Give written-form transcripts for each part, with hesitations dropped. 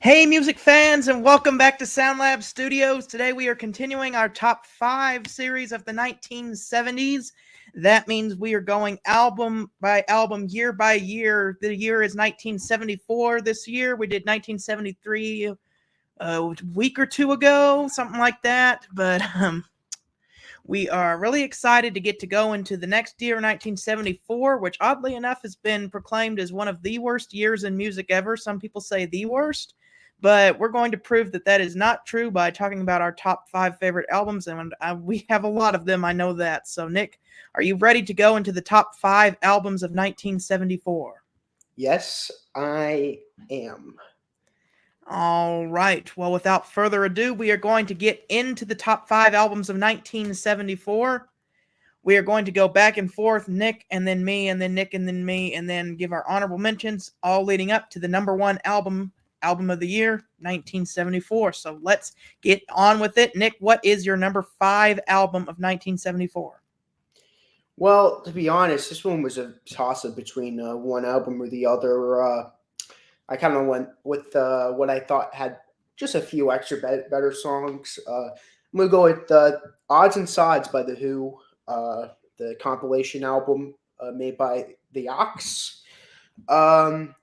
Hey, music fans, and welcome back to SoundLab Studios. Today we are continuing our top 5 series of the 1970s. That means we are going album by album, year by year. The year is 1974 this year. We did 1973 a week or two ago, something like that. But we are really excited to get to go into the next year, 1974, which oddly enough has been proclaimed as one of the worst years in music ever. Some people say the worst, but we're going to prove that that is not true by talking about our top 5 favorite albums, and we have a lot of them, I know that. So, Nick, are you ready to go into the top 5 albums of 1974? Yes, I am. All right. Well, without further ado, we are going to get into the top 5 albums of 1974. We are going to go back and forth, Nick and then me, and then Nick and then me, and then give our honorable mentions, all leading up to the number one album of the year, 1974. So let's get on with it. Nick, what is your number 5 album of 1974? Well, to be honest, this one was a toss up between one album or the other. I kind of went with what I thought had just a few extra better songs. I'm going to go with Odds and Sods by The Who, the compilation album made by The Ox. Um,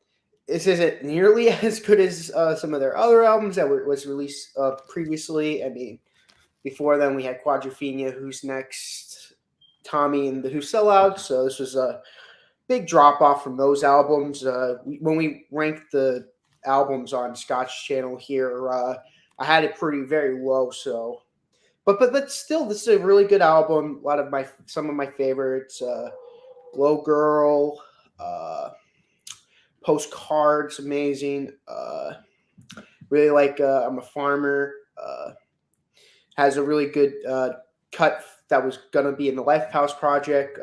this isn't nearly as good as some of their other albums that was released previously. I mean, before then we had Quadrophenia, Who's Next, Tommy, and the Who Sellouts. So this was a big drop off from those albums. When we ranked the albums on Scott's channel here, I had it pretty very low. So, but still, this is a really good album. A lot of some of my favorites. Glow Girl. Postcards, amazing. Really like I'm a Farmer. Has a really good cut that was gonna be in the Lifehouse project.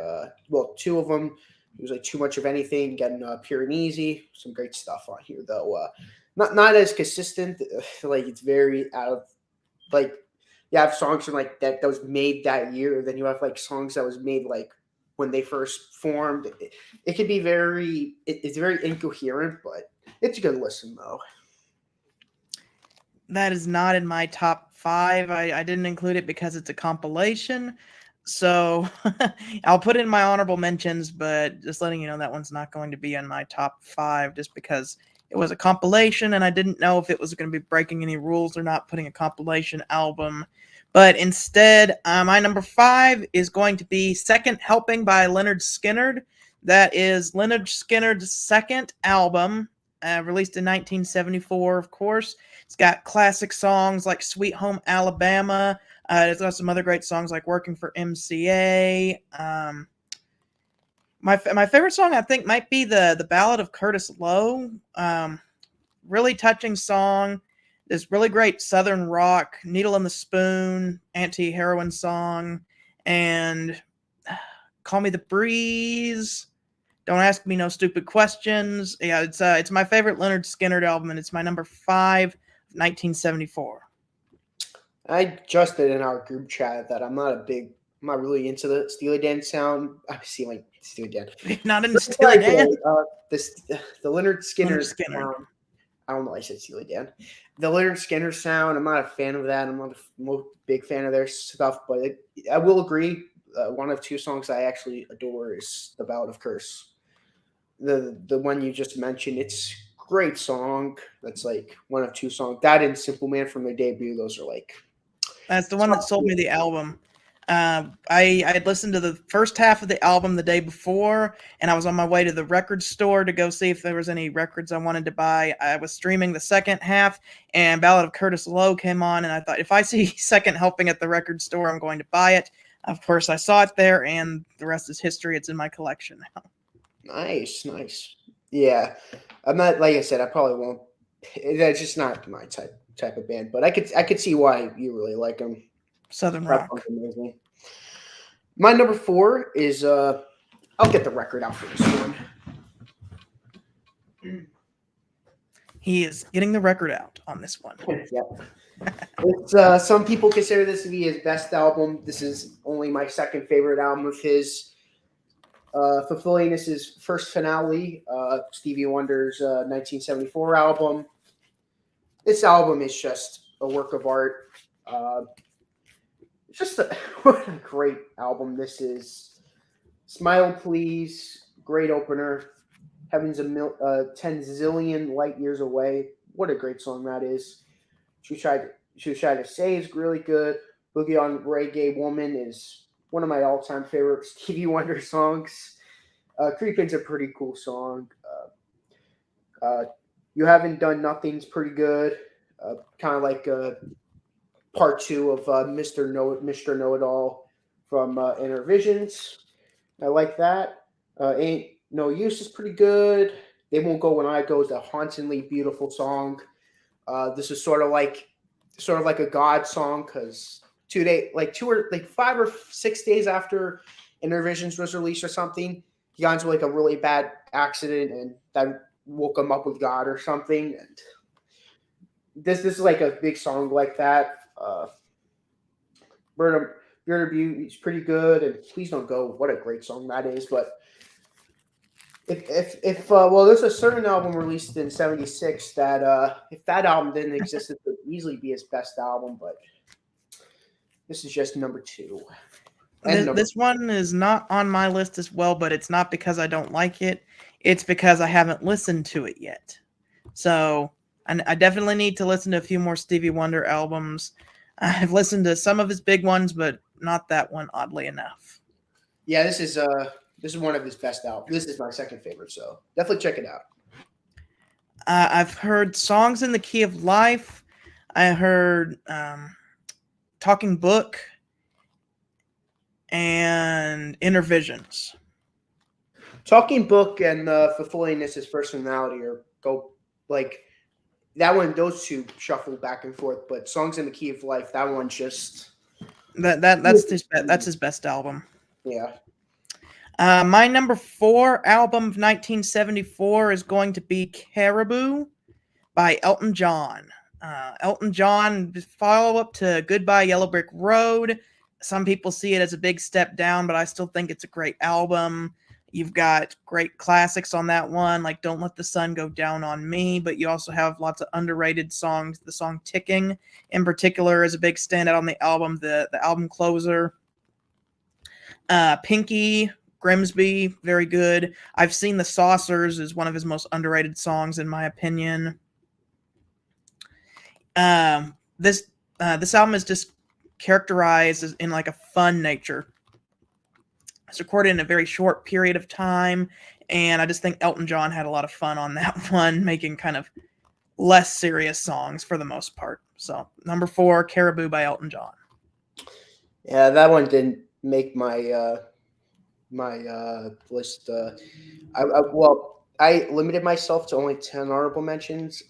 Well, two of them. It was like Too Much of Anything, getting Pure and Easy. Some great stuff on here though. Not as consistent. Like it's very out of like you have songs from like that was made that year. Then you have like songs that was made like when they first formed. It could be it's very incoherent, but it's a good listen though. That is not in my top 5. I didn't include it because it's a compilation. So I'll put it in my honorable mentions, but just letting you know that one's not going to be in my top 5 just because it was a compilation and I didn't know if it was going to be breaking any rules or not putting a compilation album. But instead, my number 5 is going to be Second Helping by Lynyrd Skynyrd. That is Lynyrd Skynyrd's second album, released in 1974, of course. It's got classic songs like Sweet Home Alabama. It's got some other great songs like Working for MCA. My favorite song, I think, might be the Ballad of Curtis Lowe. Really touching song. This really great Southern rock, Needle in the Spoon, anti-heroin song, and Call Me the Breeze. Don't Ask Me No Stupid Questions. Yeah, it's my favorite Lynyrd Skynyrd album, and it's my number 5 of 1974. I just did in our group chat that I'm not really into the Steely Dan sound. I see like Steely Dan. Not into Steely Dan. This the Lynyrd Lynyrd Skynyrd Skynyrd. sound. I don't know. I said Steely Dan. The Lynyrd Skynyrd sound. I'm not a fan of that. I'm not a big fan of their stuff, but I will agree. One of two songs I actually adore is "The Ballad of Curse." The one you just mentioned. It's great song. That's like one of two songs. That and "Simple Man" from their debut. Those are like That's the one that sold me the album. I had listened to the first half of the album the day before, and I was on my way to the record store to go see if there was any records I wanted to buy. I was streaming the second half, and Ballad of Curtis Lowe came on, and I thought, if I see Second Helping at the record store, I'm going to buy it. Of course, I saw it there, and the rest is history. It's in my collection now. nice. Yeah, I'm not like I said. I probably won't. That's just not my type of band. But I could see why you really like them. Southern That rock. sounds amazing. My number 4 is I'll get the record out for this one. He is getting the record out on this one. Yep. It's some people consider this to be his best album. This is only my second favorite album of his. Fulfilling is his first finale, Stevie Wonder's 1974 album. this album is just a work of art. It's just what a great album this is. Smile Please, great opener. Heaven's 10 zillion light years away. What a great song that is. She tried to say is really good. Boogie on Reggae Woman is one of my all-time favorite Stevie Wonder songs. Creepin's a pretty cool song. You Haven't Done Nothing's pretty good. Kind of like part 2 of Mr. Know It All from Inner Visions. I like that. Ain't No Use is pretty good. They Won't Go When I Go is a hauntingly beautiful song. This is sort of like a God song because 5 or 6 days after Inner Visions was released or something, he got into like a really bad accident and that woke him up with God or something. And this is like a big song like that. Bird of Beauty is pretty good, and Please Don't Go. What a great song that is. But if there's a certain album released in '76 that if that album didn't exist, it would easily be his best album. But this is just number 2. This one is not on my list as well, but it's not because I don't like it. It's because I haven't listened to it yet. So I definitely need to listen to a few more Stevie Wonder albums. I've listened to some of his big ones, but not that one, oddly enough. Yeah, this is one of his best albums. This is my second favorite, so definitely check it out. I've heard Songs in the Key of Life. I heard Talking Book and Inner Visions. Talking Book and Fulfilling His Personality that one. Those two shuffle back and forth, but Songs in the Key of Life, that one just that's his best album. Yeah. My number 4 album of 1974 is going to be Caribou by Elton John. Elton John, follow-up to Goodbye Yellow Brick Road. Some people see it as a big step down, but I still think it's a great album. You've got great classics on that one, like Don't Let the Sun Go Down on Me, but you also have lots of underrated songs. The song Ticking, in particular, is a big standout on the album, the album closer. Pinky, Grimsby, very good. I've Seen the Saucers is one of his most underrated songs, in my opinion. This album is just characterized as in like a fun nature. It's recorded in a very short period of time, and I just think Elton John had a lot of fun on that one, making kind of less serious songs for the most part. So, number 4, Caribou by Elton John. Yeah, that one didn't make my list. I limited myself to only 10 honorable mentions.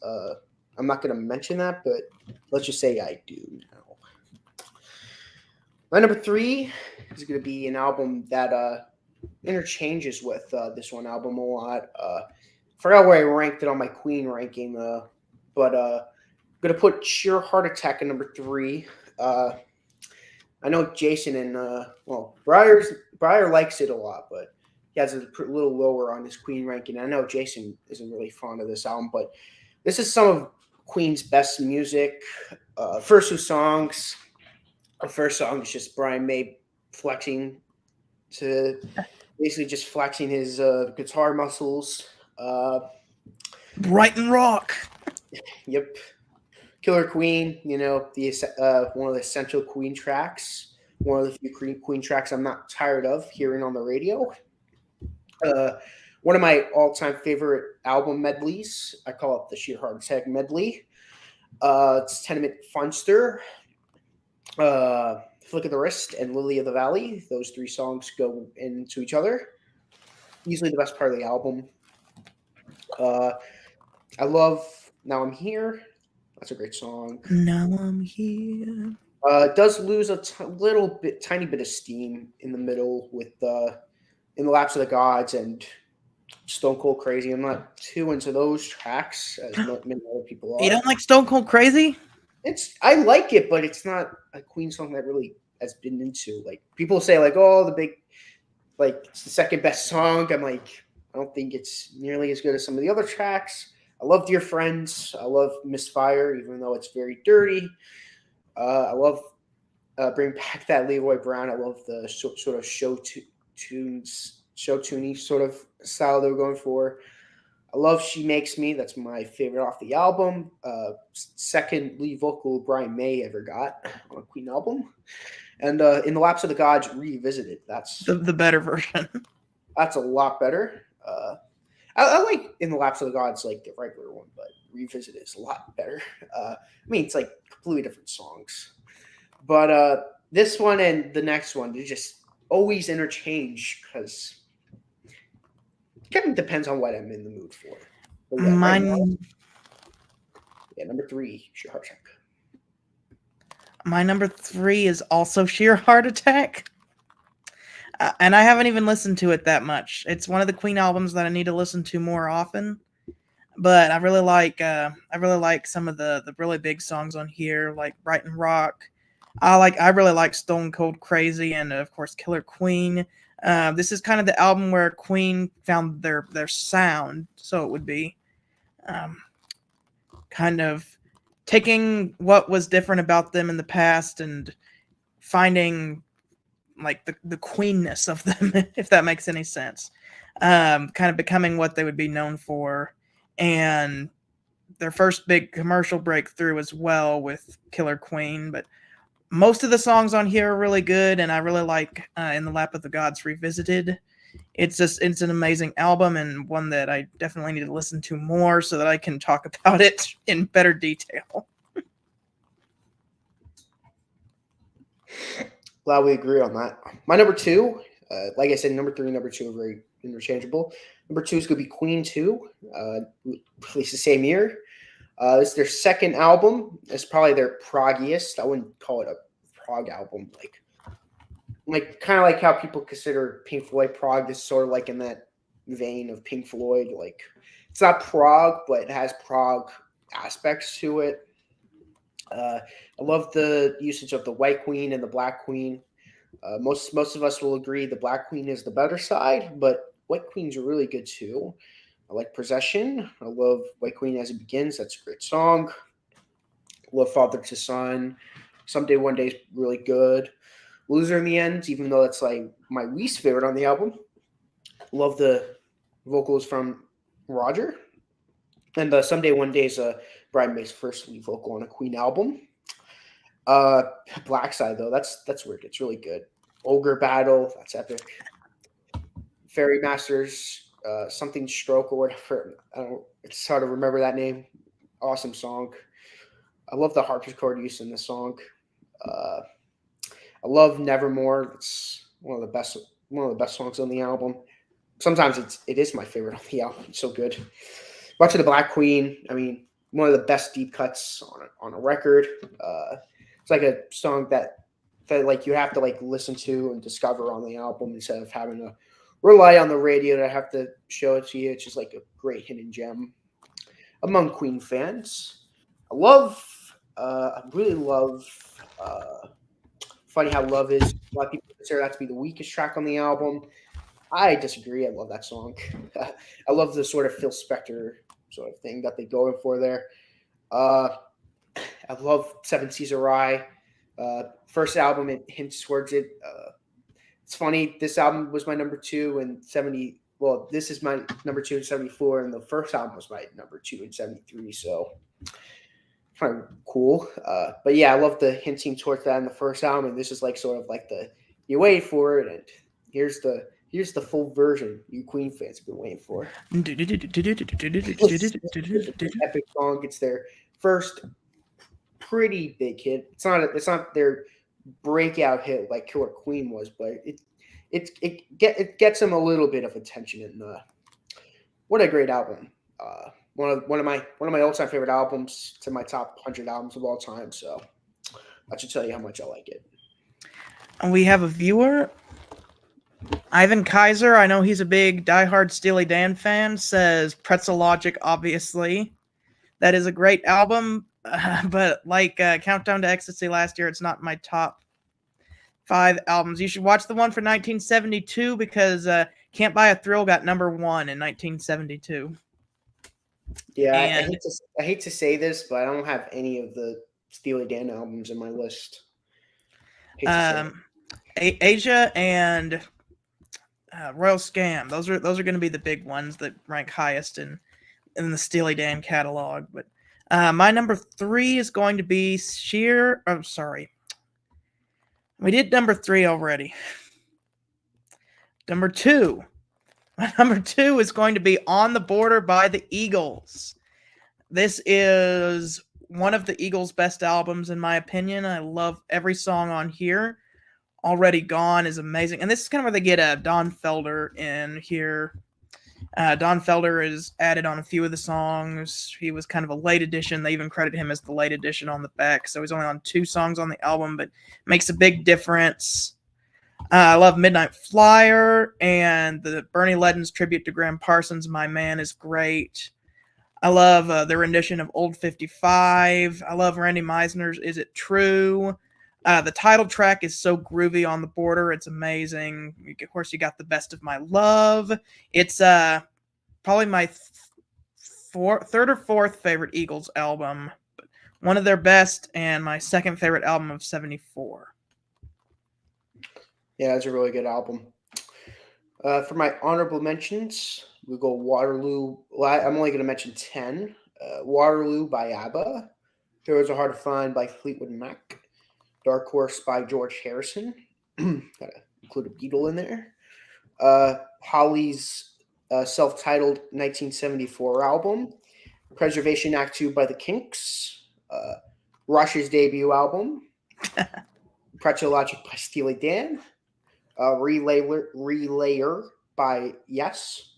I'm not going to mention that, but let's just say I do now. My number 3 is going to be an album that interchanges with this one album a lot. Forgot where I ranked it on my Queen ranking, but I'm going to put Sheer Heart Attack at number 3. I know Jason and Briar likes it a lot, but he has it a little lower on his Queen ranking. I know Jason isn't really fond of this album, but this is some of Queen's best music. First 2 songs. Our first song is just Brian May flexing his guitar muscles. Brighton Rock. Yep. Killer Queen, one of the essential Queen tracks. One of the few Queen tracks I'm not tired of hearing on the radio. One of my all-time favorite album medleys. I call it the Sheer Heart Attack medley. It's Tenement Funster, Flick of the Wrist, and Lily of the Valley. Those 3 songs go into each other. Easily the best part of the album. I love Now I'm Here. That's a great song. Now I'm here. It does lose a tiny bit of steam in the middle with In the Laps of the Gods and Stone Cold Crazy. I'm not too into those tracks as many other people are. You don't like Stone Cold Crazy? I like it, but it's not a Queen song that really has been into. Like people say, like, oh, it's the second best song. I'm like, I don't think it's nearly as good as some of the other tracks. I love Dear Friends. I love Misfire, even though it's very dirty. I love Bring Back That Leroy Brown. I love the sort of show tuney sort of style they were going for. I love She Makes Me. That's my favorite off the album. Second lead vocal Brian May ever got on a Queen album. And In the Lapse of the Gods Revisited. That's The better version. a lot better. I like In the Lapse of the Gods, like the regular one, but Revisited is a lot better. I mean, it's like completely different songs. But this one and the next one, they just always interchange because it kind of depends on what I'm in the mood for. But yeah, right now, Mine, number 3, Sheer Heart Attack. my number 3 is also Sheer Heart Attack. And I haven't even listened to it that much. It's one of the Queen albums that I need to listen to more often. But I really like some of the really big songs on here, like Brighton Rock. I really like Stone Cold Crazy, and of course Killer Queen. This is kind of the album where Queen found their sound, so it would be kind of taking what was different about them in the past and finding like the queenness of them, if that makes any sense. Kind of becoming what they would be known for, and their first big commercial breakthrough as well with Killer Queen. But most of the songs on here are really good, and I really like In the Lap of the Gods Revisited. It's an amazing album, and one that I definitely need to listen to more so that I can talk about it in better detail. Glad we agree on that. My number 2, like I said, number 3 and number 2 are very interchangeable. Number 2 is going to be Queen 2, released the same year. It's their second album. It's probably their proggiest. I wouldn't call it a prog album. Like kind of like how people consider Pink Floyd prog. This is sort of like in that vein of Pink Floyd. Like it's not prog, but it has prog aspects to it. I love the usage of the White Queen and the Black Queen. Most of us will agree the Black Queen is the better side, but White Queens are really good too. I like Possession. I love White Queen as it begins. That's a great song. I love Father to Son. Someday One Day is really good. Loser in the End, even though that's like my least favorite on the album. Love the vocals from Roger. And Someday One Day is Brian May's first lead vocal on a Queen album. Black Side though, that's where it gets really good. Ogre Battle, that's epic. Fairy Masters, something Stroke or whatever. It's hard to remember that name. Awesome song. I love the harpsichord use in this song. I love Nevermore. It's one of the best songs on the album. Sometimes it is my favorite on the album. It's so good. Watching the Black Queen. I mean, one of the best deep cuts on a record. It's like a song that like you have to like listen to and discover on the album instead of having to rely on the radio to have to show it to you. It's just like a great hidden gem among Queen fans. I really love Funny How Love Is. A lot of people consider that to be the weakest track on the album. I disagree. I love that song. I love the sort of Phil Spector sort of thing that they're going for there. I love Seven Seas of Rye. First album, it hints towards it. It's funny. This album was my number 2 in 70. Well, this is my number 2 in 74, and the first album was my number 2 in 73. So kind of cool. But yeah, I love the hinting towards that in the first album, and this is like sort of like you wait for it, and here's the full version you Queen fans have been waiting for. Epic song. It's their first pretty big hit. It's not their breakout hit like Killer Queen was, but it gets them a little bit of attention. And what a great album! One of my all-time favorite albums. To my top 100 albums of all time. So that should tell you how much I like it. And we have a viewer, Ivan Kaiser. I know he's a big diehard Steely Dan fan. Says Pretzel Logic, obviously. That is a great album, but like Countdown to Ecstasy last year, it's not my top 5 albums. You should watch the one for 1972 because Can't Buy a Thrill got number 1 in 1972. Yeah, And I hate to say this, but I don't have any of the Steely Dan albums in my list. Hate to say it. Asia and Royal Scam. Those are going to be the big ones that rank highest in the Steely Dan catalog. But my number 3 is going to be Sheer. Oh, sorry, we did number 3 already. Number 2. My number 2 is going to be On the Border by the Eagles. This is one of the Eagles' best albums, in my opinion. I love every song on here. Already Gone is amazing. And this is kind of where they get Don Felder in here. Don Felder is added on a few of the songs. He was kind of a late addition. They even credit him as the late addition on the back. So he's only on 2 songs on the album, but makes a big difference. I love Midnight Flyer, and the Bernie Leadon's tribute to Graham Parsons, My Man, is great. I love the rendition of Old 55. I love Randy Meisner's Is It True? The title track is so groovy, On the Border. It's amazing. Of course, you got The Best of My Love. It's probably my third or fourth favorite Eagles album. But one of their best, and my second favorite album of 74. Yeah, it's a really good album. For my honorable mentions, we go Waterloo. I'm only going to mention 10. Waterloo by ABBA. Heroes Are Hard to Find by Fleetwood Mac. Dark Horse by George Harrison. Gotta include a Beatle in there. Holly's self-titled 1974 album. Preservation Act 2 by the Kinks. Rush's debut album. Pretzel Logic by Steely Dan. Relayer by Yes.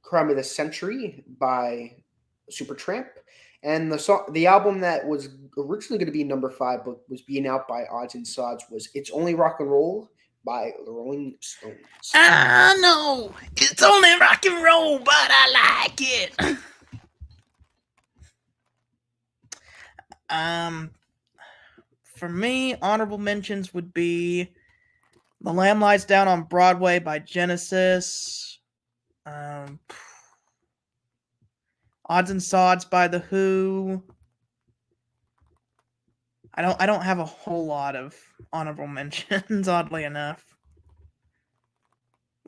Crime of the Century by Supertramp. And the album that was originally going to be number 5, but was being out by Odds and Sods, was It's Only Rock and Roll by the Rolling Stones. I know it's only rock and roll, but I like it. For me, honorable mentions would be The Lamb Lies Down on Broadway by Genesis. Odds and Sods by The Who. I don't have a whole lot of honorable mentions, oddly enough.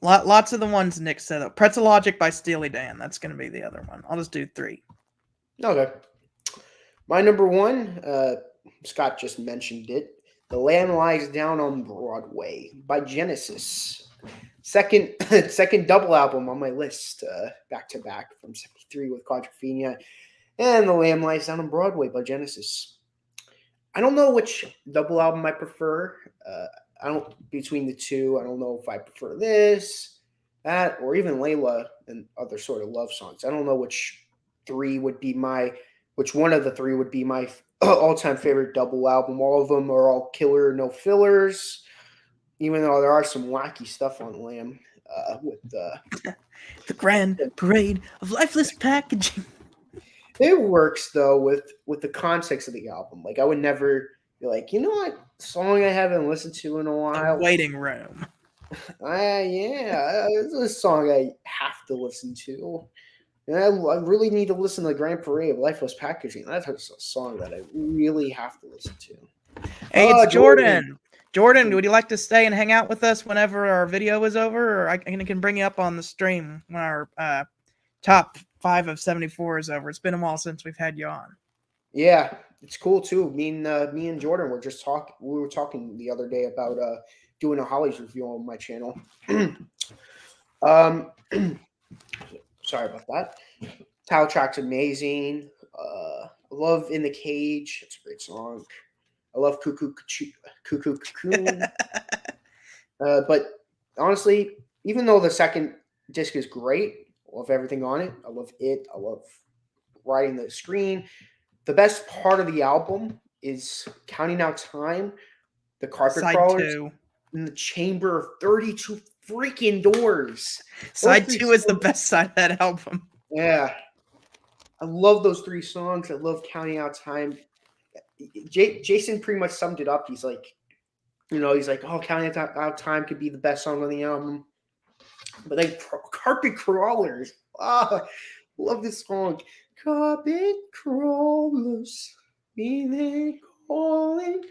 Lots of the ones Nick said. Pretzel Logic by Steely Dan. That's going to be the other one. I'll just do 3. Okay. My number 1, Scott just mentioned it. The Lamb Lies Down on Broadway by Genesis. Second double album on my list, back to back from 73 with Quadrophenia, and The Lamb Lies Down on Broadway by Genesis. I don't know which double album I prefer. Between the two, I don't know if I prefer this, that, or even Layla and other sort of love songs. I don't know which one of the 3 would be my all-time favorite double album. All of them are all killer, no fillers. Even though there are some wacky stuff on Lamb with the Grand Parade of Lifeless Packaging. It works though with the context of the album. Like I would never be like, you know what song I haven't listened to in a while? The Waiting Room. Yeah, it's a song I have to listen to. And I really need to listen to the Grand Parade of Lifeless Packaging. That's a song that I really have to listen to. Hey, it's Jordan. Jordan, would you like to stay and hang out with us whenever our video is over? Or I can bring you up on the stream when our top 5 of 74 is over. It's been a while since we've had you on. Yeah, it's cool too. Me and Jordan were just talking. We were talking the other day about doing a Hollies review on my channel. Sorry about that. Title track's amazing. I love In the Cage. It's a great song. I love Cuckoo Cocoon. But honestly, even though the second disc is great, I love everything on it. I love it. I love writing the screen. The best part of the album is Counting Out Time, the Carpet Crawlers, in the Chamber of 32 freaking doors. Side 2 is the best side of that album. Yeah. I love those 3 songs. I love Counting Out Time. Jason pretty much summed it up. He's like, oh, Counting Out Time could be the best song on the album. But then Carpet Crawlers. Love this song. carpet crawlers, be they calling.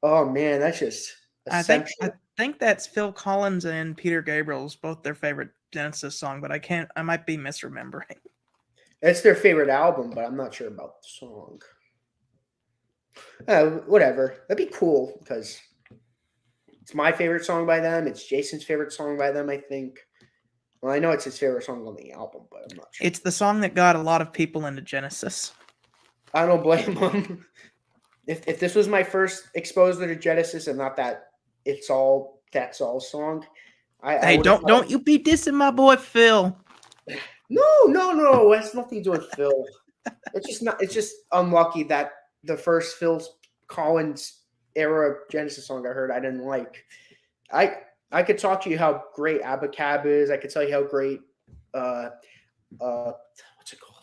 Oh man, that's just I think essential. I think that's Phil Collins and Peter Gabriel's both their favorite Genesis song, but I might be misremembering. It's their favorite album, but I'm not sure about the song. Whatever. That'd be cool because it's my favorite song by them. It's Jason's favorite song by them, I think. Well, I know it's his favorite song on the album, but I'm not sure. It's the song that got a lot of people into Genesis. I don't blame him. If this was my first exposure to Genesis and not that That's All song, I Hey, would have don't you be dissing my boy Phil. No. It has nothing to do with Phil. It's just unlucky that the first Phil Collins era Genesis song I heard I didn't like. I could talk to you how great Abacab is. I could tell you how great what's it called?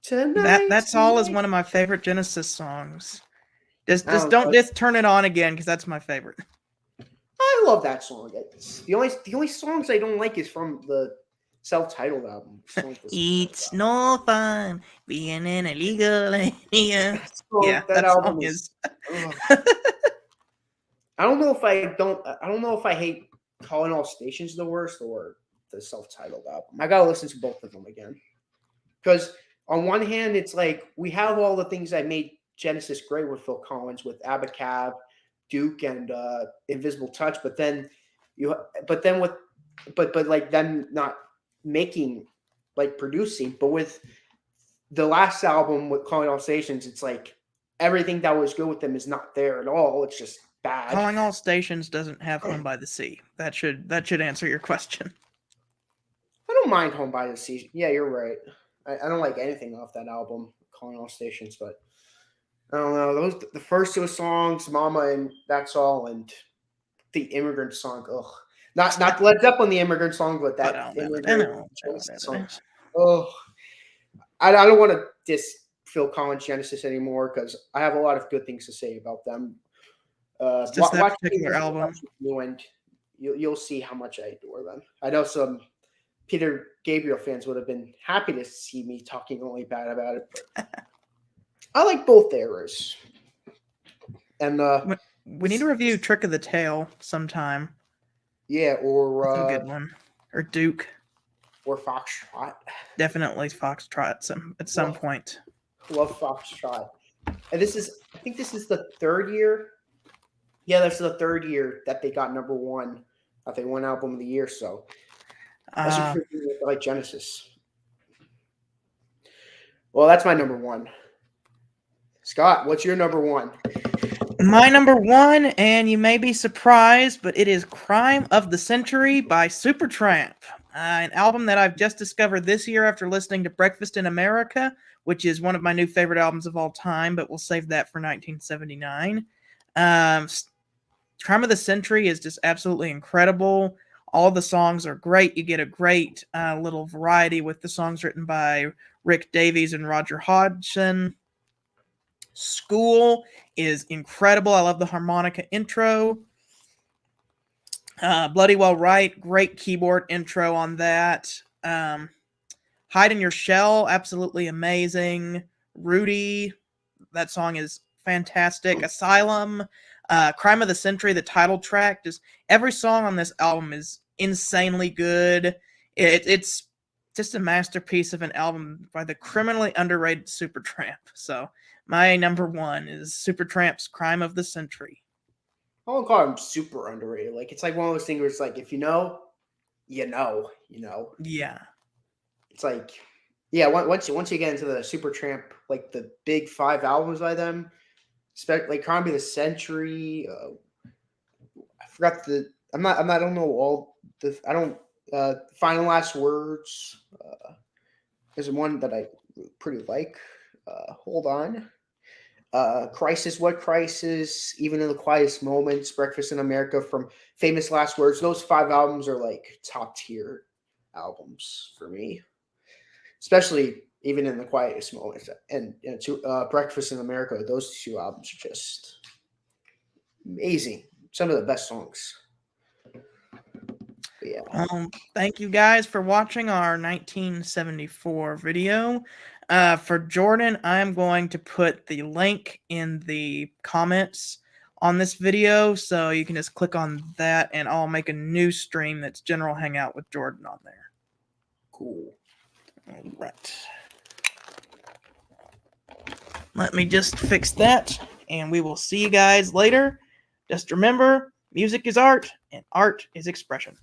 Tonight. That's all is one of my favorite Genesis songs. Just I don't don't know. just turn it on again because that's my favorite. I love that song. The only songs I don't like is from the self-titled album. It's no fun being in a legal area. Yeah, That that album song is. I don't know if I hate Calling All Stations the worst or the self-titled album. I gotta listen to both of them again. Because on one hand, it's like we have all the things that made Genesis great with Phil Collins, with Abacab, Duke, and Invisible Touch, but then like them not making, like producing, but with the last album with Calling All Stations, it's like everything that was good with them is not there at all. It's just bad. Calling All Stations doesn't have Home by the Sea. That should answer your question. I don't mind Home by the Sea. Yeah, you're right. I don't like anything off that album, Calling All Stations, but I don't know. The first two songs, Mama and That's All, and the Immigrant song. Ugh. Not Led Zeppelin, the Immigrant song, but that Immigrant Genesis song. Oh, I don't want to diss Phil Collins Genesis anymore because I have a lot of good things to say about them. It's just that particular album. And you'll see how much I adore them. I know some Peter Gabriel fans would have been happy to see me talking only bad about it, but I like both eras. And we need to review Trick of the Tail sometime. Yeah, or that's a good one. Or Duke. Or Foxtrot. Definitely Foxtrot at some point. Love Foxtrot. And I think this is the third year. Yeah, that's the third year that they got number one. I think one album of the year, so that's a pretty good like Genesis. Well, that's my number one. Scott, what's your number one? My number one, and you may be surprised, but it is Crime of the Century by Supertramp. An album that I've just discovered this year after listening to Breakfast in America, which is one of my new favorite albums of all time, but we'll save that for 1979. Crime of the Century is just absolutely incredible. All the songs are great. You get a great little variety with the songs written by Rick Davies and Roger Hodgson. School is incredible. I love the harmonica intro. Bloody Well Right, great keyboard intro on that. Hide in Your Shell, absolutely amazing. Rudy, that song is fantastic. Asylum, Crime of the Century, the title track. Just every song on this album is insanely good. It's just a masterpiece of an album by the criminally underrated Supertramp. So my number one is Supertramp's Crime of the Century. I won't call him super underrated. Like it's like one of those things where it's like if you know, you know. Yeah. It's like, yeah. Once you get into the Supertramp, like the big 5 albums by them, like Crime of the Century. I forgot I don't know all the. I don't. Final Last Words. There's one that I pretty like. Hold on. Crisis, What Crisis, Even in the Quietest Moments, Breakfast in America, from Famous Last Words. Those 5 albums are like top tier albums for me, especially Even in the Quietest Moments and Breakfast in America. Those 2 albums are just amazing. Some of the best songs. But yeah. Thank you guys for watching our 1974 video. For Jordan, I'm going to put the link in the comments on this video, so you can just click on that, and I'll make a new stream that's General Hangout with Jordan on there. Cool. All right. Let me just fix that, and we will see you guys later. Just remember, music is art, and art is expression.